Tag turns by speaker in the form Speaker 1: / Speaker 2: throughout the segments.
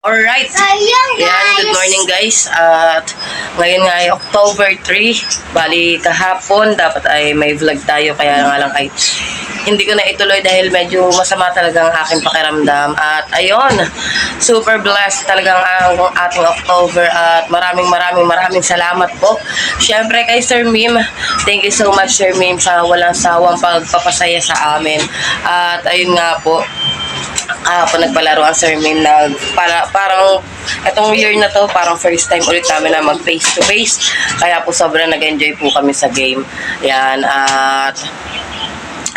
Speaker 1: Alright, yan, good morning guys. At ngayon nga ay October 3, bali kahapon dapat ay may vlog tayo, kaya nga lang ay hindi ko na ituloy dahil medyo masama talaga ang aking pakiramdam. At ayun, super blessed talagang ang ating October at maraming salamat po. Syempre kay Sir Mim, thank you so much Sir Mim sa walang sawang pagpapasaya sa amin. At ayun nga po, kahapon nagpalaro ang Sir Min parang itong year na to parang first time ulit namin na mag face to face, kaya po sobrang nag-enjoy po kami sa game. Yan, at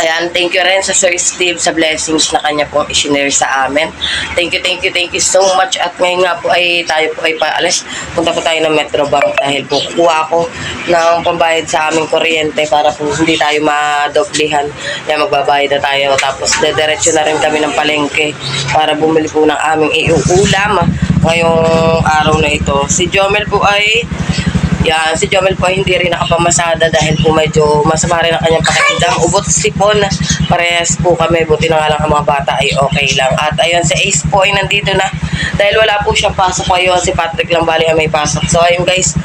Speaker 1: ayan, thank you rin sa Sir Steve sa blessings na kanya pong i-share sa amin. Thank you so much. At ngayon nga po ay tayo po ay paalis. Punta po tayo ng Metro Bank dahil po kuha ako ng pambayad sa aming kuryente para po hindi tayo madoblehan. Yan, magbabayad na tayo. Tapos dediretso na rin kami ng palengke para bumili po ng aming iuulam ngayong araw na ito. Si Jomel po ay si Jomel po hindi rin nakapamasada dahil po medyo masama rin ang kanyang pakiramdam. Ubot sipon, parehas po kami. Buti na nga lang ang mga bata ay okay lang. At ayun, si Ace po ay nandito na dahil wala po siyang pasok ngayon. Si Patrick lang bali ang may pasok. So ayun guys,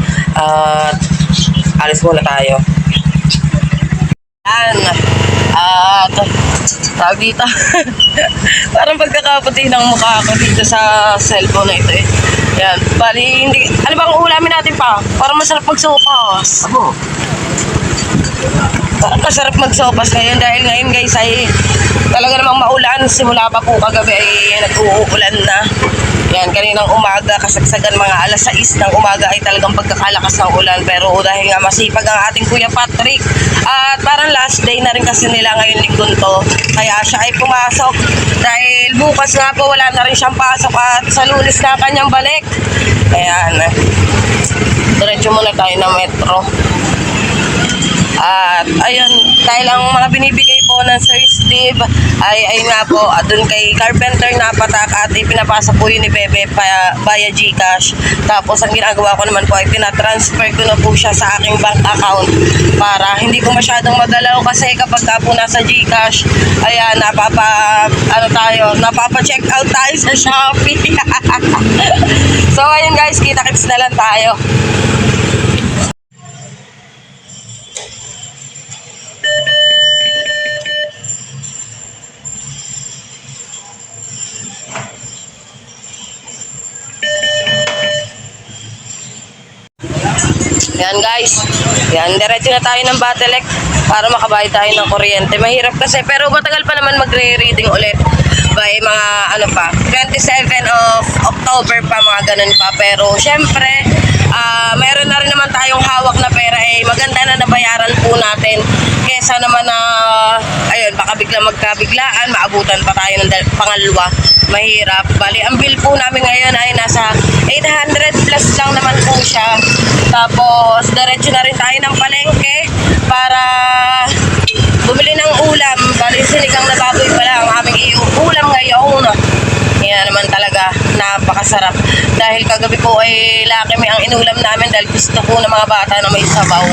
Speaker 1: alis muna tayo. Yan. At tawag dito. Parang pagkakaputi ng mukha ko dito sa cellphone na ito eh. Yan, bali hindi. Ano bang ulamin natin pa? Para masarap magsopas.
Speaker 2: Abo.
Speaker 1: Masarap magsopas ngayon dahil ngayon guys ay talaga namang maulan. Simula pa po kagabi ay nag-uulan na. Yan, kaninang umaga, kasagsagan mga alas 6 ng umaga ay talagang pagkakalakas ng ulan. Pero dahil nga masipag ang ating Kuya Patrick at parang last day na rin kasi nila ngayon linggon to, kaya siya ay pumasok dahil bukas nga po wala na rin siyang pasok at sa Lunes na kanyang balik. Ayan, diretso muna tayo ng metro. At ayun, dahil ang mga binibigay po ng Sir Steve ay ayun nga po, dun kay Carpenter na patak at ipinapasa po yun ni Bebe via GCash. Tapos ang ginagawa ko naman po ay tinatransfer ko na po siya sa aking bank account para hindi ko masyadong magalaw kasi kapag ka po nasa GCash, ayan, napapa-check out tayo sa Shopee. So ayun guys, kita-kits na lang tayo. Yan guys, yan, diretso na tayo ng Battelec para makabayad tayo ng kuryente. Mahirap kasi, pero matagal pa naman magre-reading ulit by mga 27 of October pa, mga ganun pa. Pero syempre, meron na rin naman tayong hawak na pera, maganda na nabayaran po natin kesa naman na ayun, baka biglang magkabiglaan, maabutan pa tayo ng pangalawa. Mahirap. Bali, ang bill po namin ngayon ay nasa 800 plus lang naman po siya. Tapos, diretso na rin tayo ng palengke para bumili ng ulam. Bali, sinigang na baboy pala ang aming ulam ngayon. Yan naman talaga, napakasarap. Dahil kagabi po ay lakimi ang inulam namin dahil gusto po ng mga bata na may sabaw.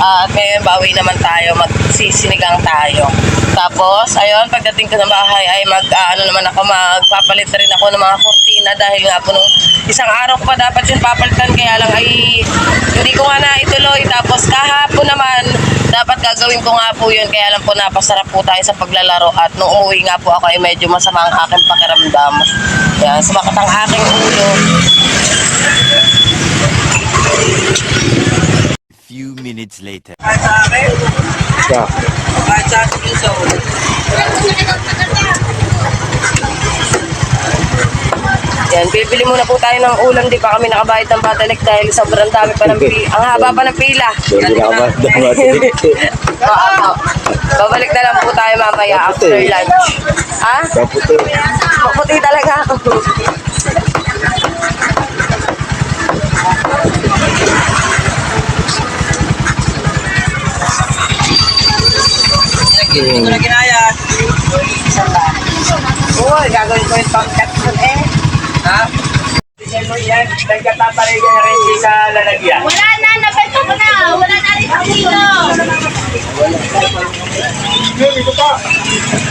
Speaker 1: At ngayon, bawi naman tayo, magsisinigang tayo. Tapos, ayun, pagdating ko ng bahay ay magpapalit rin ako ng mga kurtina dahil nga po nung isang araw ko pa dapat yung papalitan, kaya lang ay hindi ko nga na ituloy. Tapos kahapon naman, dapat gagawin ko nga po yun, kaya lang po napasarap po tayo sa paglalaro at nung umuwi nga po ako ay medyo masama ang aking pakiramdam. Yan, sumakit ang aking ulo.
Speaker 3: Few minutes later.
Speaker 1: Yan, bibili muna po tayo ng ulam. Di pa kami nakabayad ng Battelec dahil sobrang dami pa ng pila. Ang haba pa ng pila. Babalik na lang po tayo mamaya after lunch. Ha? Maputi talaga ako. Hindi ko na ginaya. Oo, gagawin ko yung pangkat nun Ha? December yan, nagkataparay na rin sa lalagyan.
Speaker 4: Wala na, nabeto ko na. Wala na rin ang dito.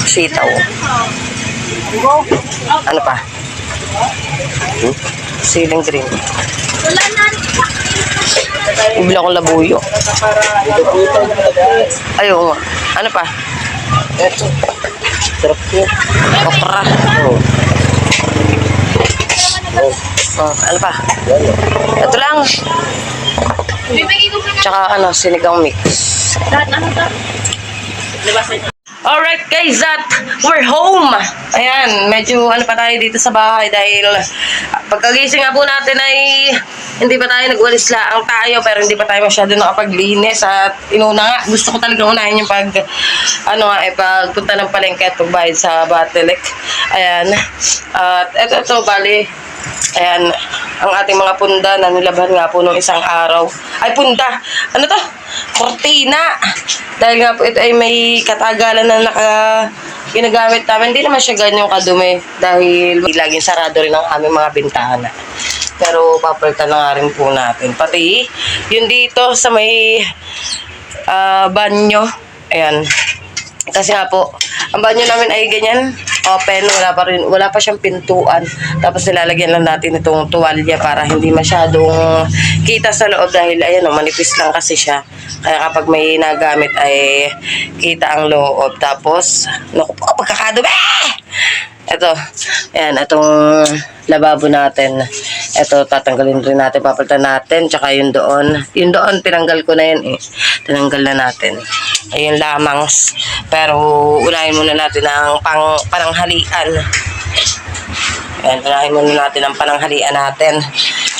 Speaker 1: Sitaw. Ano pa? Ceiling green.
Speaker 4: Wala na.
Speaker 1: Bibili akong labuyo. Ayaw nga. Ano pa?
Speaker 2: Ito. Sarap po.
Speaker 1: Okra.
Speaker 2: Oh.
Speaker 1: Ano pa?
Speaker 2: Yan.
Speaker 1: Ito lang.
Speaker 4: Bibigay ko pa na.
Speaker 1: Tsaka ano, sinigang mix.
Speaker 4: Lahat ano to?
Speaker 1: Alright guys, we're home. Ayan, medyo ano pa tayo dito sa bahay dahil pagkagising nga po natin ay hindi pa tayo nagwalis laang tayo pero hindi pa tayo masyado nakapaglinis at inuna nga, gusto ko talaga unahin yung pagpunta ng palengke at pagbayad sa Batelec. Ayan, at ito bali, ayan, ang ating mga punda na nilabhan nga po nung isang araw. Ay, punda! Ano to? Cortina! Dahil nga po ito ay may katagalan na ginagamit namin. Hindi naman siya ganyang kadumi dahil laging sarado rin ang aming mga bintana. Pero papalitan na nga rin po natin. Pati yun dito sa may banyo. Ayan. Kasi nga po, ang banyo namin ay ganyan, open, wala pa siyang pintuan. Tapos nilalagyan lang natin itong tuwalya para hindi masyadong kita sa loob dahil ayan o, manipis lang kasi siya. Kaya kapag may nagamit ay kita ang loob. Tapos, naku po, pagkakadumi! Ito, ayan, itong lababo natin. Ito, tatanggalin rin natin, papalitan natin. Tsaka yung doon. Yung doon, tinanggal ko na yan eh. Tinanggal na natin. Ayun lamang. Pero, unahin muna natin ang pananghalian. Ayan, unahin muna natin ang pananghalian natin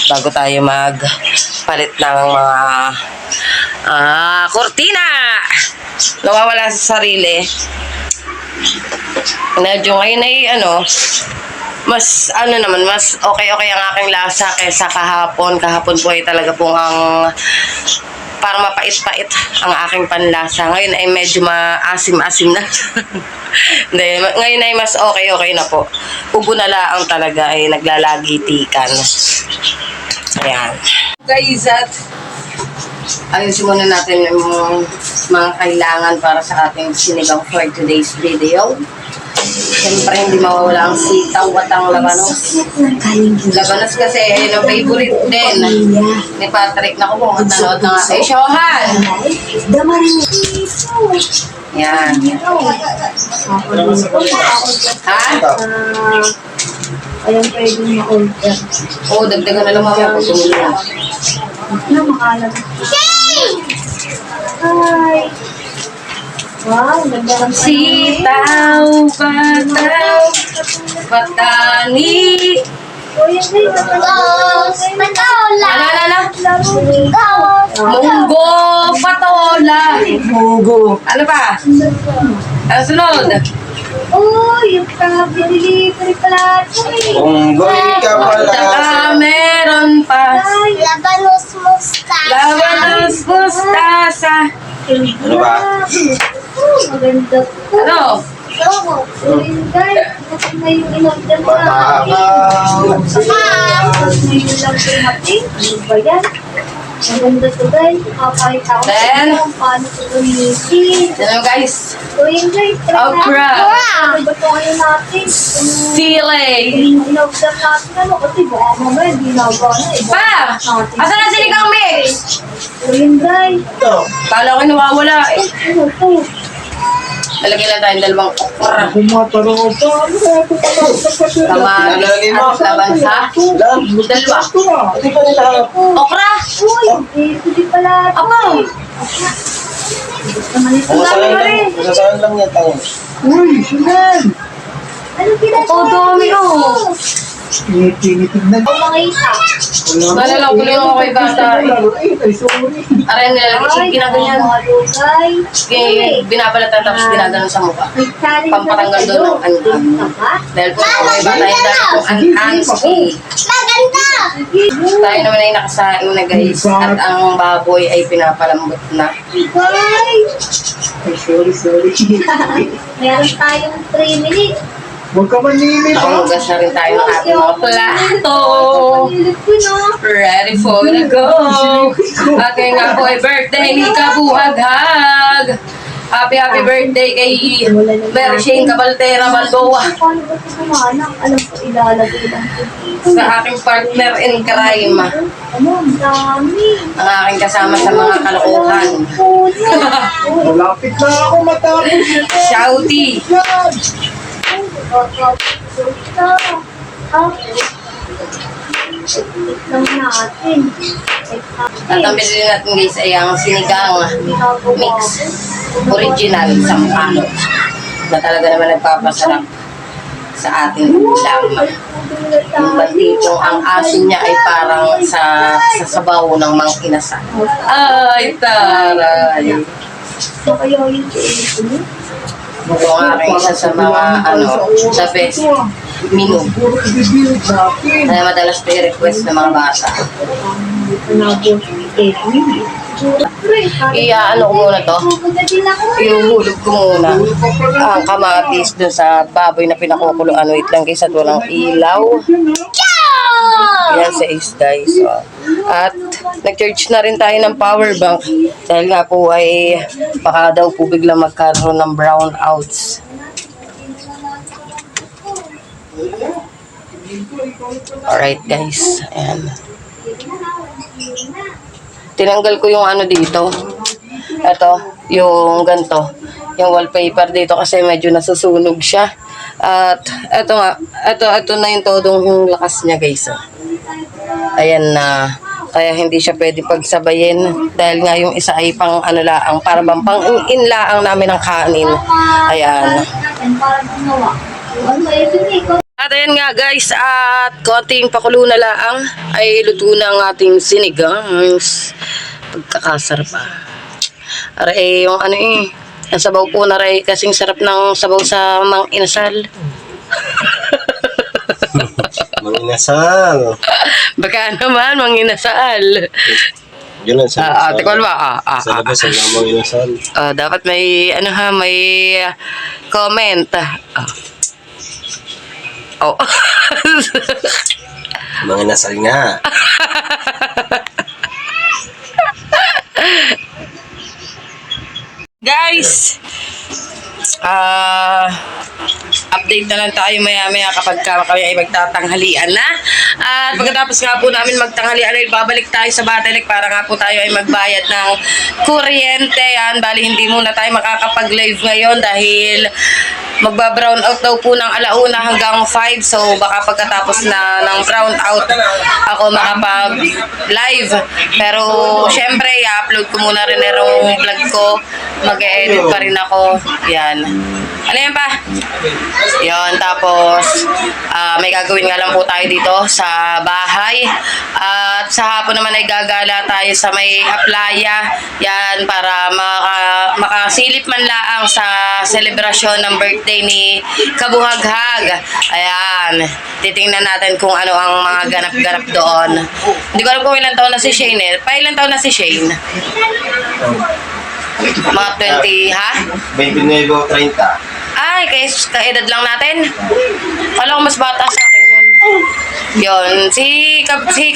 Speaker 1: bago tayo magpalit ng mga kortina. Nawawala sa sarili. Medyo ngayon ay mas okay ang aking lasa kaysa kahapon. Kahapon po ay talaga pong parang mapait-pait ang aking panlasa. Ngayon ay medyo maasim-asim na. Hindi, ngayon ay mas okay na po. Ubo na lang talaga ay naglalagitikan. Ayan. Guys, ayusin muna natin yung mga kailangan para sa ating sinigang for today's video. Siyempre, hindi mawawala ang sitaw at ang labanos. Labanos kasi yung favorite din ni Patrick. Naku po, nanood na nga. Eh, Shohan! Yan. Ha?
Speaker 4: Ayun, pwede ma-order.
Speaker 1: Oo, dagdagan na lang mamaya kung tumulong.
Speaker 4: Na makalag. Hi! Wow, ganda ng
Speaker 1: Sitaw, bataw, batani.
Speaker 4: Patola!
Speaker 1: Ano?
Speaker 4: Munggo!
Speaker 1: Munggo, patola.
Speaker 2: Mugo.
Speaker 1: Ano pa? Ano sunod?
Speaker 4: Uy, yung delivery pala ito eh.
Speaker 2: Unggoy ka pala.
Speaker 1: Meron pa.
Speaker 4: Labanos mustasa.
Speaker 1: Labanos mustasa.
Speaker 2: Ano ba?
Speaker 4: Maganda po.
Speaker 1: Ano?
Speaker 4: Uy, guys, bakit na yung in-order na?
Speaker 2: Matakaw.
Speaker 4: Tapos ngayon lang dumating. Ano ba yan? Maganda to guys. Kapakita ko
Speaker 1: Then?
Speaker 4: kung paano ito gamitin.
Speaker 1: Ano guys?
Speaker 4: So yun guys.
Speaker 1: Okra.
Speaker 4: Ano ba ito ngayon natin?
Speaker 1: Sile.
Speaker 4: In-order natin ano kasi baka mamaya di na ba na eh.
Speaker 1: Pa! Asan na sinigang mix?
Speaker 4: So yun guys.
Speaker 1: Kala ko nawawala eh.
Speaker 4: Ano to?
Speaker 1: Lalagyan lang tayong dalawang okra.
Speaker 2: Kumataro pa.
Speaker 1: Kamatis at labansa. Dalawa.
Speaker 2: Hindi pa nila.
Speaker 1: Okra!
Speaker 4: Uy, hindi pala.
Speaker 1: Ako!
Speaker 4: Naman ito dami pa rin.
Speaker 2: Masasaan lang yan tayo. Uy, sinan.
Speaker 4: Ano ginagawa?
Speaker 1: Dami oh.
Speaker 2: Tinitig na.
Speaker 4: Ang mga isa.
Speaker 1: Nalalaw ko lang ako kay bata.
Speaker 2: Ay, sorry.
Speaker 1: Aray, nilalagay. Ginaganyan.
Speaker 4: Mga lugay.
Speaker 1: Binabalatan tapos ginaganon sa mukha. Pampatanggal doon ng Dahil po ako kay bata yung dati kong ang-angski.
Speaker 4: Maganda!
Speaker 1: Tayo naman ay nakasaing na guys. At ang baboy ay pinapalambot na.
Speaker 4: Guys!
Speaker 2: Ay, sorry.
Speaker 4: Meron tayong 3 minutes.
Speaker 2: Huwag ka manimit.
Speaker 1: Nakahugas na rin tayo ng ating mga plato. Ready for the go. Aking nga po ay birthday ni Kabuhaghag. Happy birthday kay Mary Shane Cabaltera Balboa.
Speaker 4: Paano ba ito kumanak? Alam ko, ilalagay lang ito dito.
Speaker 1: Sa aking partner in crime.
Speaker 4: Ano, ang dami.
Speaker 1: Ang aking kasama sa mga kalokohan.
Speaker 2: Malapit na ako matapos.
Speaker 1: Shouty.
Speaker 2: Yan.
Speaker 4: Lang natin.
Speaker 1: At ang bilhin natin guys ay ang sinigang mix original sampalo na talaga naman nagpapasarap sa ating ulam. Yung batito, ang asin niya ay parang sa sabaw ng mga inasal. Ay, taray!
Speaker 4: So, kaya yung ito mo?
Speaker 1: Ito ang aking isa sa mga, the best menu.
Speaker 2: Puro i-build sa akin.
Speaker 1: Kaya madalas pa i-request ng mga bata. Ano ko muna to? Ihuhulog ko muna ang kamatis dun sa baboy na pinakukuluan. Wait lang guys at walang ilaw. Yan sa is guys. At nag-charge na rin tayo ng power bank. Dahil nga po ay baka daw po biglang magkaroon ng brownouts. Alright guys. Ayan. Tinanggal ko yung ano dito. Ito, yung ganito. Yung wallpaper dito kasi medyo nasusunog siya. At ito nga, ito na yung todong yung lakas niya guys. Ayan na. Kaya hindi siya pwede pagsabayin. Dahil nga yung isa ay pang ano laang, para bang pang inlaang namin ng kanin. Ayan. At ayan nga guys, at konting pakulo na laang ay luto na ang ating sinigang. Pagkakasarap pa. Aray, yung ano ang sabaw po na rin kasing sarap ng sabaw sa mang inasal.
Speaker 5: Mang inasal.
Speaker 1: Baka naman, mang inasal.
Speaker 5: Yun lang sa
Speaker 1: Ate Kolba,
Speaker 5: sa labas ang mang inasal.
Speaker 1: dapat may, may comment. Oh.
Speaker 5: Mang inasal nga.
Speaker 1: Guys, update na lang tayo maya-maya kapag kami ay magtatanghalian na. At pagkatapos nga po namin magtanghalian ay babalik tayo sa Batelec para nga po tayo ay magbayad ng kuryente. Yan, bali hindi muna tayo makakapag-live ngayon dahil magba-brown out daw po ng 1:00 hanggang 5. So baka pagkatapos na ng brown out ako makapag-live. Pero syempre, i-upload ko muna rin yung vlog ko. Mag-e-edit pa rin ako. Yan. Ano yan pa? Yan. Tapos, may gagawin nga lang po tayo dito sa bahay. At sa hapon naman ay gagala tayo sa may Aplaya. Yan, para makasilip man laang sa selebrasyon ng birthday ni Kabuhaghag. Ayan. Titingnan natin kung ano ang mga ganap-ganap doon. Hindi ko alam kung ilang taon na si Shane eh. Ilang taon na si Shane? Mga 20, ha?
Speaker 5: 29 o 30.
Speaker 1: Ay, kaedad lang natin. Kala ko mas bata sa akin yun. Yun, si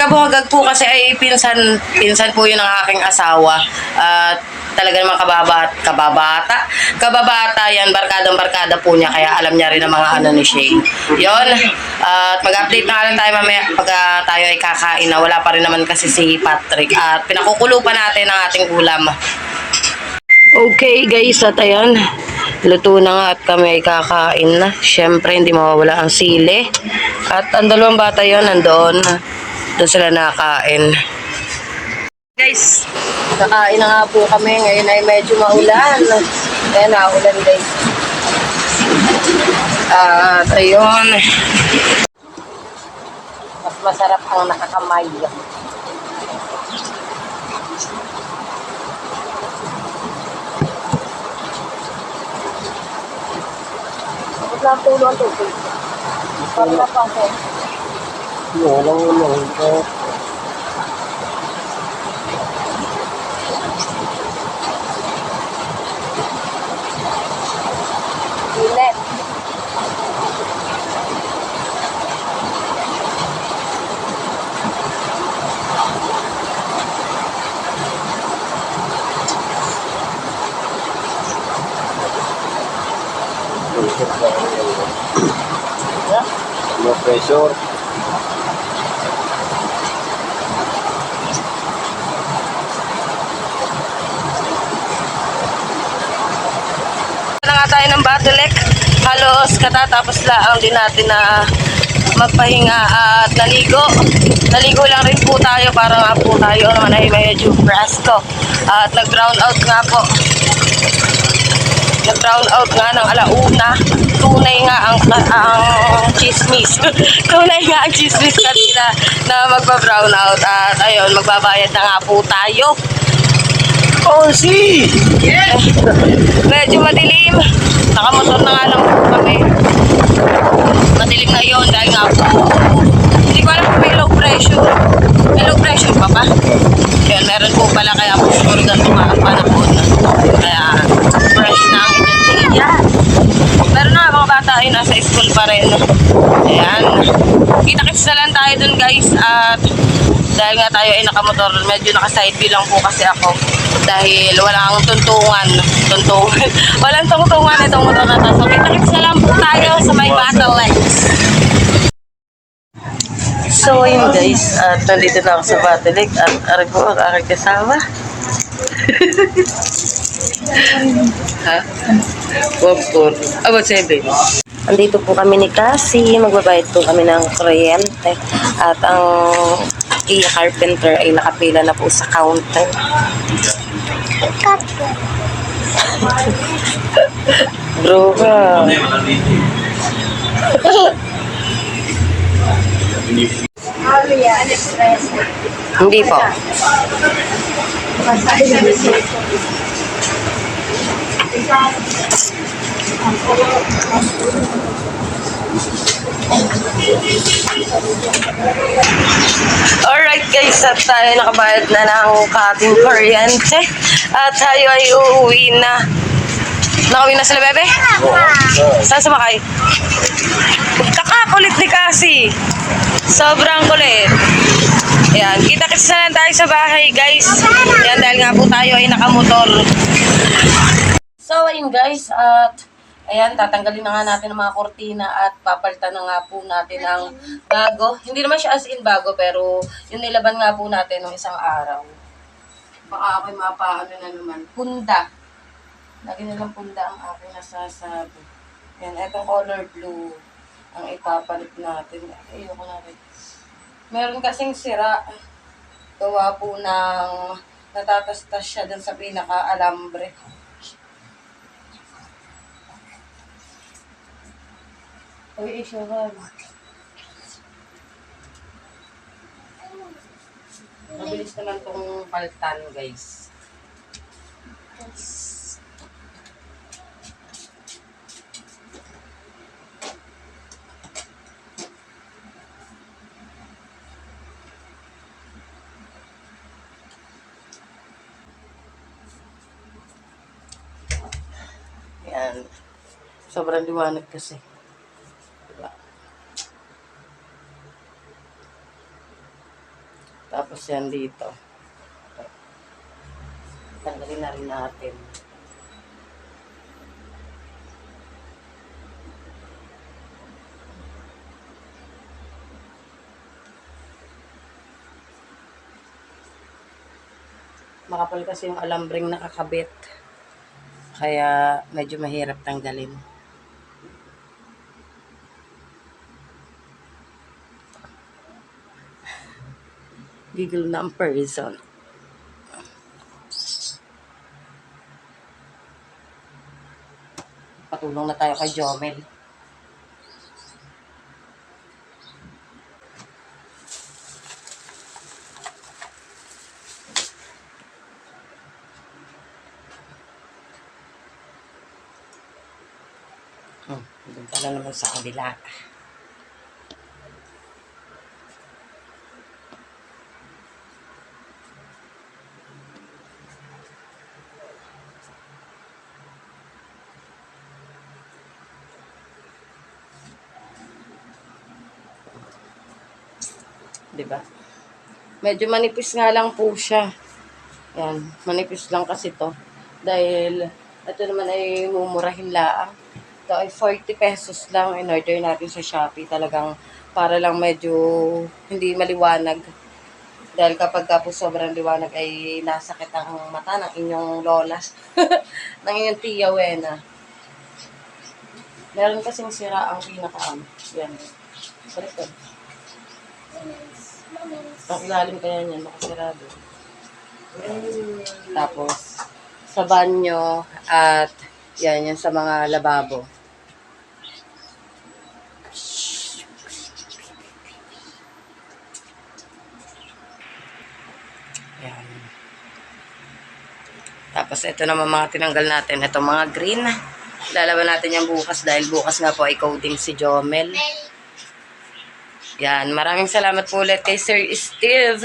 Speaker 1: Kabuhaghag po kasi ay pinsan po yun ng aking asawa. At talaga naman kababata yan, barkada po niya, kaya alam niya rin ang mga ano ni Shane. Yun, at mag-update na lang tayo mamaya pag tayo ay kakain na. Wala pa rin naman kasi si Patrick at pinakukulo pa natin ang ating ulam. Okay guys, at ayan, luto na nga at kami ay kakain na. Siyempre, hindi mawawala ang sili. At ang dalawang bata yun, nandoon. Doon sila nakain. Guys, kakain na nga po kami. Ngayon ay medyo maulan. Ayan, naulan guys. At ayun, mas masarap ang nakakamay. Lang tulo ang tubig. Para pa ako.
Speaker 5: Walang ito.
Speaker 1: Init.
Speaker 5: pressure.
Speaker 1: Na nga tayo ng bottleneck. Halos katatapos lang din natin na magpahinga at naligo. Naligo lang rin po tayo para nga po tayo naman ay medyo presko. At nag-brown out nga po. Nag-brown out nga ng alauna. Tunay nga ang chismis. Tunay nga ang chismis kanina na magpa-brown out. At ayun, magbabayad na nga po tayo.
Speaker 5: Oh, see!
Speaker 1: Medyo madilim. Nakamotor na nga lang po kami. Madilim na yun dahil nga po. Hindi ko alam kung may low pressure. May low pressure pa ba? Yun, meron po pala kaya po siguro ganito nga ang panahon. Kaya fresh na ang inyong yan. Meron na mga bata ay nasa school pa rin. Ayan. Kita-kits na lang tayo dun guys. At dahil nga tayo ay nakamotor, medyo naka-side view lang po kasi ako. Dahil walang tuntungan. Walang tungtungan itong motor na to. So kita-kits na lang po tayo sa may bottlenecks. So yun guys, at nandito na ako sa bottleneck at ari po ang aking kasama. Ha? 4. About 7. Andito po kami ni Cassie, magbabayad po kami ng kuryente. At ang Kia Carpenter ay nakapila na po sa counter. Bro ka. Hindi po. Alright guys, at tayo nakabayad na ng ating kuryente. At tayo ay uuwi na. Nakauwi na sila, bebe? Saan sumakay? Kakakulit ni Cassie. Sobrang kulit. Ayan, kita-kits na lang tayo sa bahay guys. Ayan, dahil nga po tayo ay nakamotor. So ayun guys, at ayan, tatanggalin na nga natin ang mga kortina at papalitan na nga po natin ng bago. Hindi naman siya as in bago, pero yung nilaban nga po natin ng isang araw. Baka ako'y mapaano na naman. Punda. Lagi nilang punda ang aking nasasabi. Ayan, etong color blue ang ipapalit natin. Ayoko na rin. Meron kasing sira. Gawa po ng natatastas siya dun sa pinaka-alambre. Uy, isyahan. Mabilis naman itong paltan, guys. Yan. Sobrang liwanag kasi. Diba? Tapos yan dito. Tanggalin na rin natin. Makapal kasi yung alambreng nakakabit. Kaya medyo mahirap tanggalin. Giggle na ang person. Patulong na tayo kay Jomel. Doon pala naman sa kabila. Diba? Medyo manipis nga lang po siya. Yan, manipis lang kasi to. Dahil ito naman ay mumurahin laang. Ito ay 40 pesos lang in order natin sa Shopee. Talagang para lang medyo hindi maliwanag. Dahil kapag po sobrang liwanag ay nasakit ang mata ng inyong lola. ng inyong tiya Wena. Meron kasing sira ang pinaka yan. Baliktad. Ang ilalim kaya niyan, nakasirado. Tapos, sa banyo at yan sa mga lababo. Yan. Tapos, ito naman mga tinanggal natin. Ito mga green. Lalaban natin yan bukas dahil bukas nga po ay coding si Jomel. Yan. Maraming salamat po ulit kay Sir Steve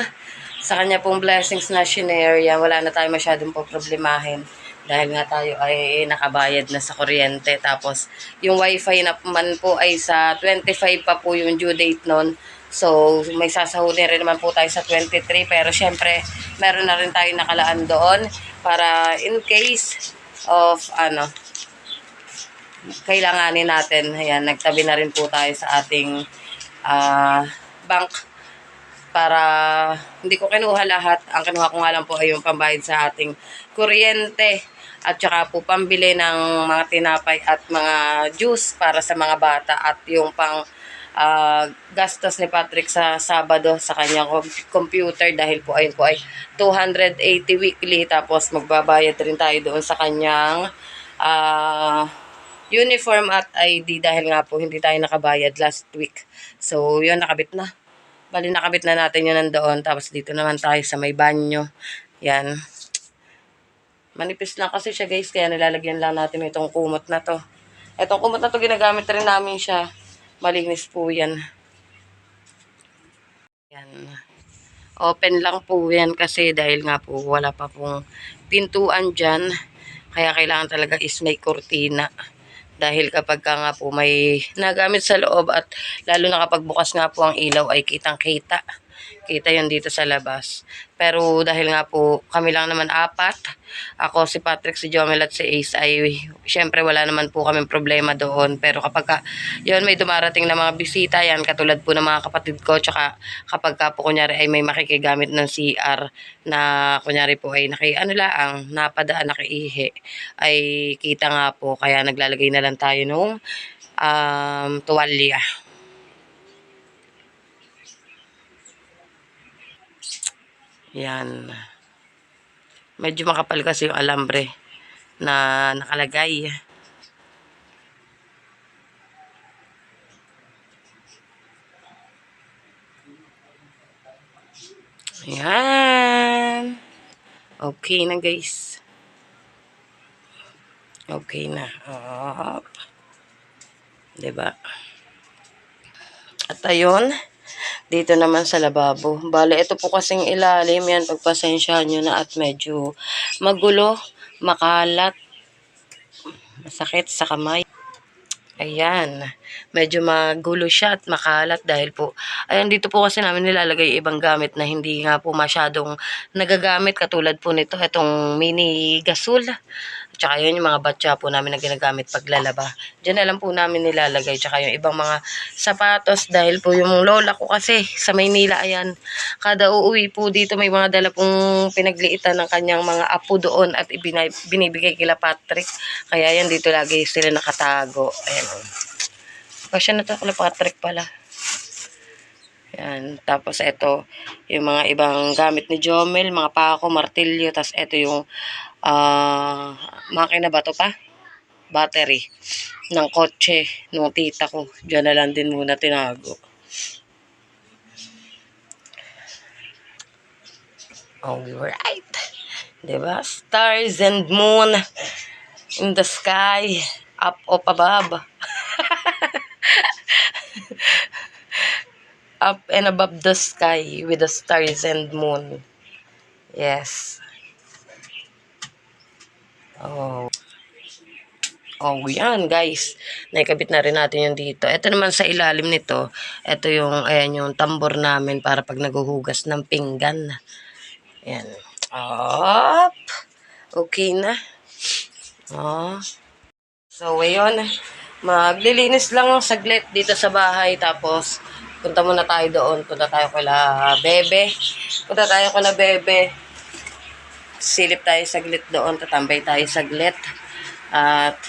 Speaker 1: sa kanya pong blessings na shinare. Yan. Wala na tayo masyadong po problemahin dahil nga tayo ay nakabayad na sa kuryente. Tapos, yung wifi na man po ay sa 25 pa po yung due date nun. So, may sasahunin rin naman po tayo sa 23. Pero, syempre, meron na rin tayo nakalaan doon para in case of, kailanganin natin. Ayan, nagtabi na rin po tayo sa ating bank para hindi ko kinuha lahat. Ang kinuha ko nga lang po ay yung pambayad sa ating kuryente at saka po pambili ng mga tinapay at mga juice para sa mga bata at yung pang gastos ni Patrick sa Sabado sa kanyang computer dahil po ayun po ay 280 weekly. Tapos magbabayad rin tayo doon sa kanyang uniform at ID dahil nga po hindi tayo nakabayad last week. So yun, nakabit na. Bali nakabit na natin yun nandoon. Tapos dito naman tayo sa may banyo. Yan. Manipis lang kasi siya guys, kaya nilalagyan lang natin itong kumot na to. Itong kumot na to ginagamit rin namin siya. Malinis po yan. Yan. Open lang po yan kasi dahil nga po wala pa pong pintuan dyan. Kaya kailangan talaga is may kurtina. Dahil kapag ka nga po may nagamit sa loob at lalo na kapag bukas nga po ang ilaw ay kitang-kita. Kita yun dito sa labas. Pero dahil nga po kami lang naman apat, ako, si Patrick, si Jomel at si Ace ay syempre wala naman po kaming problema doon. Pero kapag ka, yun may dumarating na mga bisita, yan katulad po ng mga kapatid ko, tsaka kapag ka po kunyari ay may makikigamit ng CR na kunyari po ay napadaan nakiihi, ay kita nga po kaya naglalagay na lang tayo nung tuwalya. Yan. Medyo makapal kasi yung alambre na nakalagay. Yan. Okay na guys. Okay na. Diba? At ayun. Dito naman sa lababo. Bale, ito po kasing ilalim. Yan, pagpasensyahan nyo na at medyo magulo, makalat, masakit sa kamay. Ayan. Medyo magulo siya at makalat dahil po, ayan, dito po kasi namin nilalagay ibang gamit na hindi nga po masyadong nagagamit. Katulad po nito, itong mini gasol. Tsaka yun yung mga batya po namin na ginagamit paglalaba. Diyan na lang po namin nilalagay. Tsaka yung ibang mga sapatos dahil po yung lola ko kasi sa Maynila, ayan, kada uuwi po dito may mga dala pong pinagliitan ng kanyang mga apo doon at binibigay kila Patrick. Kaya yan dito lagi sila nakatago. Ayan. Kasi na to kila Patrick pala. Yan. Tapos ito, yung mga ibang gamit ni Jomel, mga pako, martilyo. Tapos ito yung makina ba to pa? Battery ng kotse nung tita ko. Diyan na lang din muna tinago. Alright. Diba? Stars and moon in the sky. Up above. Up and above the sky with the stars and moon. Yes. Oh, yan guys. Naikabit na rin natin yung dito. Ito naman sa ilalim nito. Ito yung, ayan, yung tambor namin para pag naguhugas ng pinggan. Ayan. Up. Okay na. So, ayun. Maglilinis lang saglit dito sa bahay. Tapos, Punta muna tayo doon. Punta tayo kila Bebe. Punta tayo kila Bebe. Silip tayo saglit doon. Tatambay tayo saglit. At,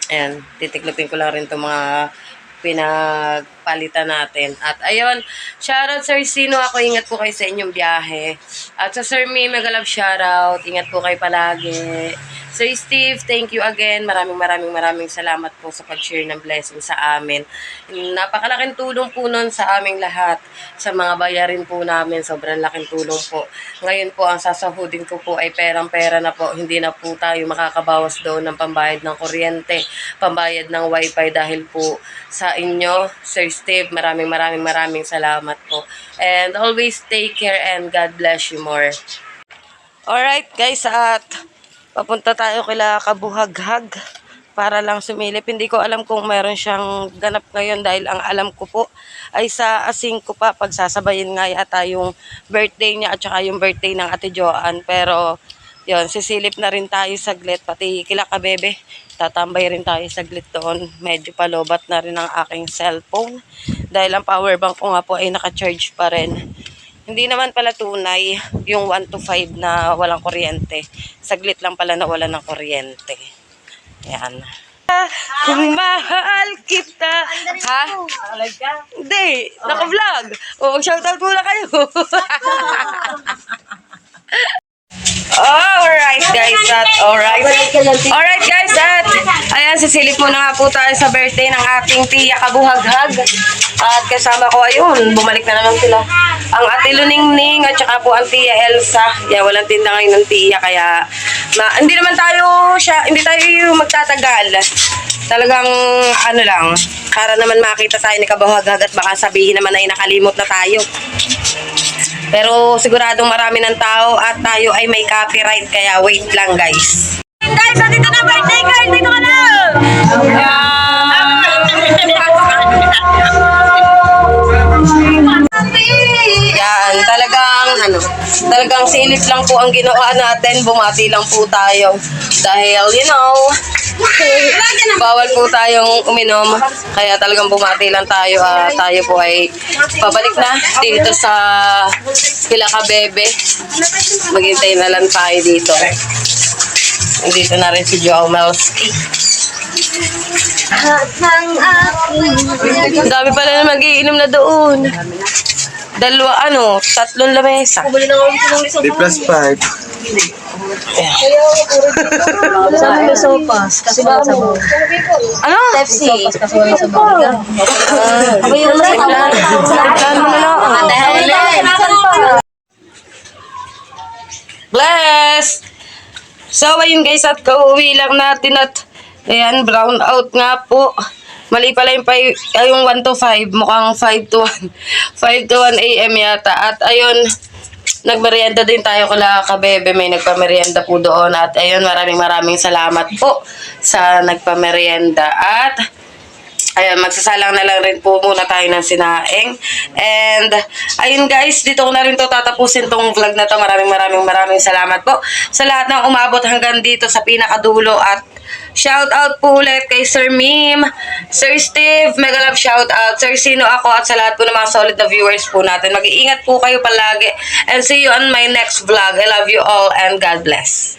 Speaker 1: ayan, titiklopin ko lang rin itong mga pinagpalitan natin. At ayun, shoutout Sir Sino, ako ingat po kayo sa inyong biyahe. At sa Sir Mi, mega love shoutout, ingat po kayo palagi. Sir Steve, thank you again. Maraming salamat po sa pag-share ng blessing sa amin. Napakalaking tulong po nun sa aming lahat. Sa mga bayarin po namin, sobrang laking tulong po. Ngayon po, ang sasahudin ko po ay perang-pera na po. Hindi na po tayo makakabawas doon ng pambayad ng kuryente, pambayad ng wifi dahil po sa inyo, Sir Steve. Maraming salamat po. And always take care and God bless you more. Alright guys, at papunta tayo kila Kabuhaghag para lang sumilip. Hindi ko alam kung meron siyang ganap ngayon dahil ang alam ko po ay sa asing ko pa pagsasabayin nga yata yung birthday niya at saka yung birthday ng Ate Joanne. Pero yun, sisilip na rin tayo saglit, pati kila Kabebe. Tatambay rin tayo saglit doon. Medyo palobat na rin ang aking cellphone dahil ang power bank ko nga po ay naka-charge pa rin. Hindi naman pala tunay yung 1 to 5 na walang kuryente. Saglit lang pala na wala ng kuryente. Yan. Kung mahal kita. Ha? Hindi. Naka-vlog. O, shoutout muna kayo. Alright guys, alright guys, at ayan, sisilip muna nga po tayo sa birthday ng ating tiya Kabuhaghag. At kasama ko ayun, bumalik na naman sila. Ang ate Luningning at saka po ang tiya Elsa. Yeah, walang tinda ngayon ng tiya, kaya hindi tayo magtatagal. Talagang ano lang, para naman makita tayo ni Kabuhaghag at baka sabihin naman ay nakalimot na tayo. Pero siguradong marami ng tao at tayo ay may copyright, kaya wait lang guys. Guys, dito na birthday girl, dito ka na! Yan, talagang silip lang po ang ginawa natin, bumati lang po tayo. Dahil, bawal po tayong uminom, kaya talagang bumati lang tayo. Tayo po ay pabalik na dito sa kila Kabebe. Maghintay na lang tayo dito. Dito na rin si Joao Melski. Ang dami pala na mag-iinom na doon. Tatlong lamesa.
Speaker 2: 3 plus 5.
Speaker 4: Sabi may sopas, kasi wala sa bawang.
Speaker 1: Ano?
Speaker 4: Pepsi. Sopas kasi wala sa bawang. Ako yung
Speaker 1: Bless! So, ayun guys, at kauwi lang natin at ayan, brown out nga po. Mali pala yung 1 to 5, mukhang 5 to 1. 5 to 1 a.m. yata. At ayun, nagmerienda din tayo kala Kabebe, may nagpamerienda po doon. At ayun, maraming salamat po sa nagpamerienda. At ayun, magsasalang na lang rin po muna tayo ng sinaing. And ayun guys, dito ko na rin to tatapusin tong vlog na to. Maraming salamat po sa lahat ng umabot hanggang dito sa pinakadulo. At shout out po ulit kay Sir Mim, Sir Steve, mega love shout out, Sir Sino ako, at sa lahat po ng mga solid na viewers po natin. Mag-iingat po kayo palagi and see you on my next vlog. I love you all and God bless.